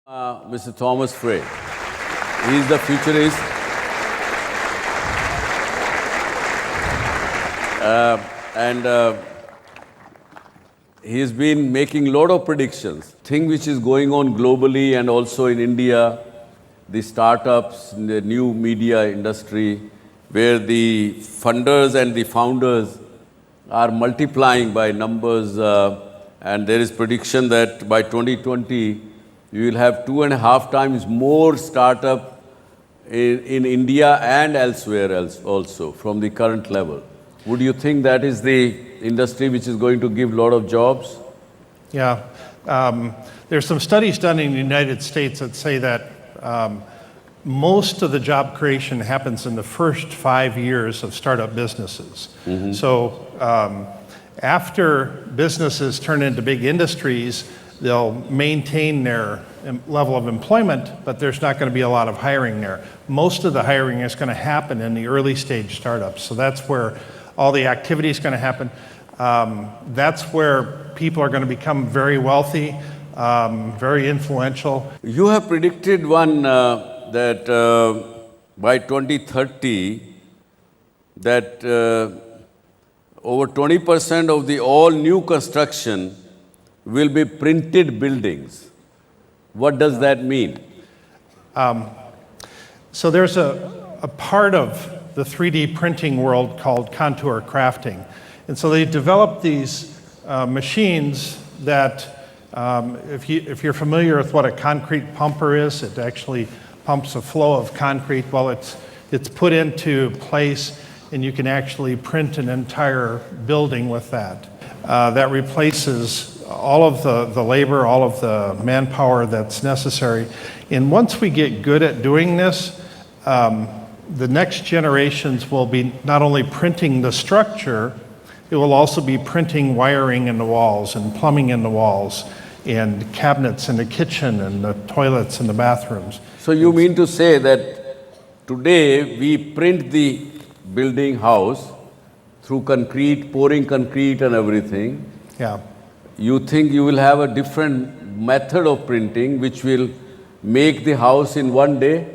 Mr. Thomas Frey. He is the futurist. And he has been making a lot of predictions. Thing which is going on globally and also in India, the startups, the new media industry, where the funders and the founders are multiplying by numbers, and there is prediction that by 2020, you will have 2.5 times more startup in India and elsewhere else also from the current level. Would you think that is the industry which is going to give a lot of jobs? Yeah. There's some studies done in the United States that say that most of the job creation happens in the first 5 years of startup businesses. So after businesses turn into big industries, they'll maintain their level of employment, but there's not going to be a lot of hiring there. Most of the hiring is going to happen in the early stage startups. So that's where all the activity is going to happen. That's where people are going to become very wealthy, very influential. You have predicted one that by 2030, that over 20% of the all new construction will be printed buildings. What does that mean? So there's a part of the 3D printing world called contour crafting. And so they developed these machines that, if you're familiar with what a concrete pumper is, it actually pumps a flow of concrete. Well, it's put into place, and you can actually print an entire building with that. That replaces all of the labor, all of the manpower that's necessary. And once we get good at doing this, the next generations will be not only printing the structure, it will also be printing wiring in the walls and plumbing in the walls and cabinets in the kitchen and the toilets in the bathrooms. So you mean to say that today we print the building house through concrete, pouring concrete and everything. Yeah. You think you will have a different method of printing which will make the house in one day?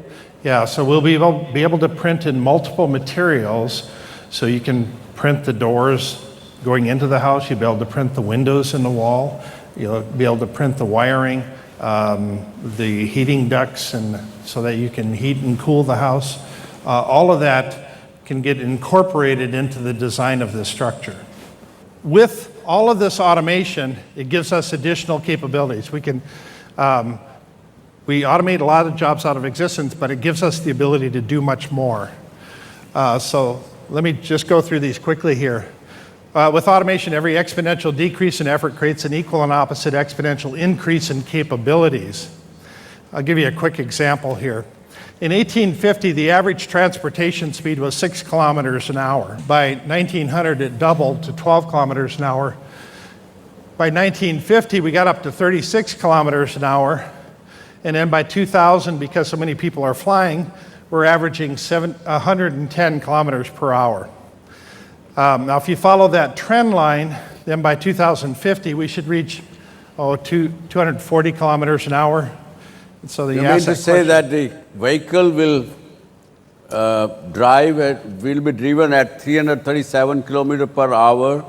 Yeah, so we'll be able to print in multiple materials. So you can print the doors going into the house, you'll be able to print the windows in the wall, you'll be able to print the wiring, the heating ducts, and so that you can heat and cool the house. All of that can get incorporated into the design of this structure. With all of this automation, it gives us additional capabilities. We automate a lot of jobs out of existence, but it gives us the ability to do much more. So let me just go through these quickly here. With automation, every exponential decrease in effort creates an equal and opposite exponential increase in capabilities. I'll give you a quick example here. In 1850, the average transportation speed was 6 kilometers an hour. By 1900, it doubled to 12 kilometers an hour. By 1950, we got up to 36 kilometers an hour. And then by 2000, because so many people are flying, we're averaging 110 kilometers per hour. Now, if you follow that trend line, then by 2050, we should reach 240 kilometers an hour. And so you mean to say that the vehicle will will be driven at 337 kilometers per hour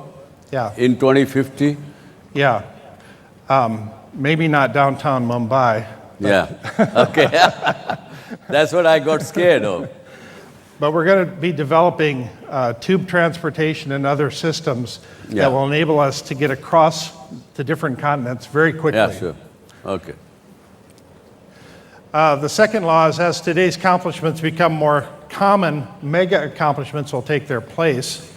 in 2050? Yeah. Maybe not downtown Mumbai. Yeah, okay. That's what I got scared of. But we're going to be developing tube transportation and other systems that will enable us to get across to different continents very quickly. Yeah, sure. Okay. The second law is, as today's accomplishments become more common, mega accomplishments will take their place.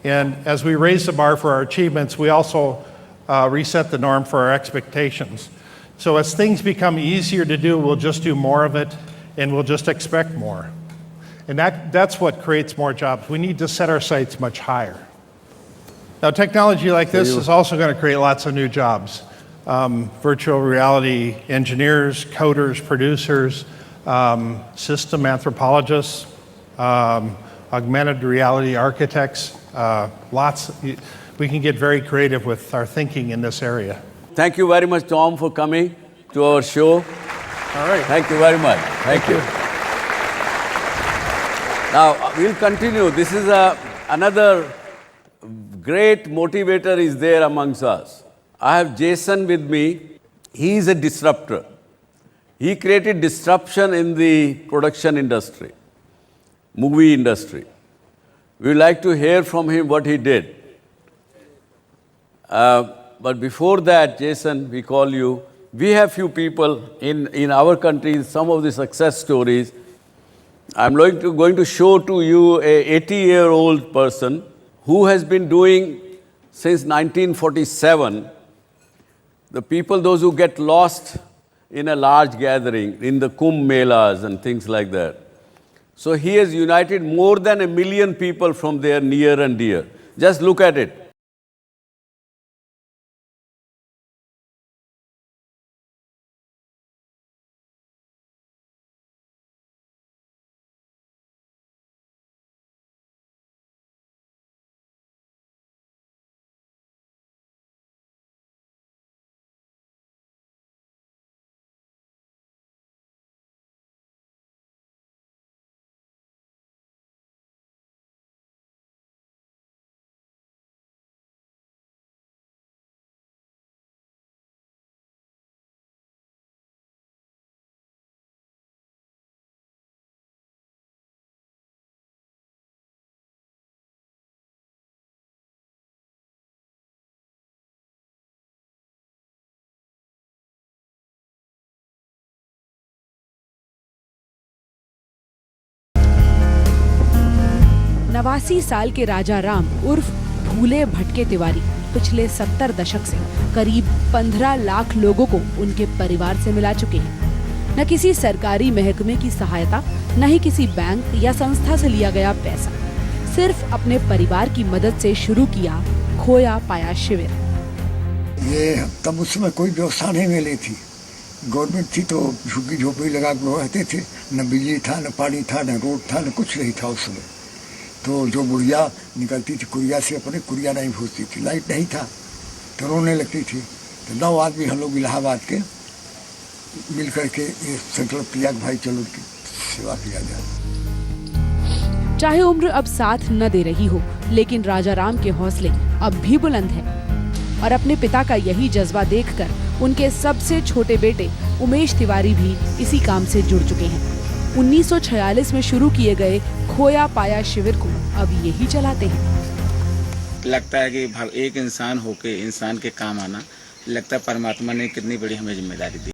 And as we raise the bar for our achievements, we also reset the norm for our expectations. So as things become easier to do, we'll just do more of it, and we'll just expect more. And that's what creates more jobs. We need to set our sights much higher. Now, technology like this is also going to create lots of new jobs. Virtual reality engineers, coders, producers, system anthropologists, augmented reality architects, we can get very creative with our thinking in this area. Thank you very much, Tom, for coming to our show. All right. Thank you very much. Thank you. Now, we'll continue. This is another great motivator is there amongst us. I have Jason with me. He is a disruptor. He created disruption in the production industry, movie industry. We would like to hear from him what he did. But before that, Jason, we call you. We have few people in our country, some of the success stories. I'm going to show to you a 80-year-old person who has been doing since 1947. The people, those who get lost in a large gathering, in the Kumbh Melas and things like that. So he has united more than 1 million people from their near and dear. Just look at it. नवासी साल के राजा राम उर्फ भूले भटके तिवारी पिछले 70 दशक से करीब 15 लाख लोगों को उनके परिवार से मिला चुके हैं। न किसी सरकारी महकमे की सहायता, न ही किसी बैंक या संस्था से लिया गया पैसा, सिर्फ अपने परिवार की मदद से शुरू किया खोया पाया शिविर। ये तब उस समय कोई व्यवस्था नहीं मिली थी। गवर्नमेंट थी तो झुग्गी झोपड़ी लगा के रहते थे, न बिजली था, न पानी था, न रोड था, न कुछ नहीं था उस समय। तो जो बुढ़िया निकलती थी कुरिया से, अपने कुरिया नहीं भूजती थी, लाइट नहीं था तो रोने लगती थी। तो 9 आदमी हम लोग इलाहाबाद के मिल करके ये संकल्प किया कि भाई चलो उनकी सेवा किया जाए। चाहे उम्र अब साथ न दे रही हो, लेकिन राजा राम के हौसले अब भी बुलंद हैं। और अपने पिता का यही जज्बा देखकर उनके सबसे छोटे बेटे उमेश तिवारी भी इसी काम से जुड़ चुके हैं। 1946 में शुरू किए गए खोया पाया शिविर को अब यही चलाते हैं। लगता है कि एक इंसान होके इंसान के काम आना, लगता है परमात्मा ने कितनी बड़ी हमें जिम्मेदारी दी।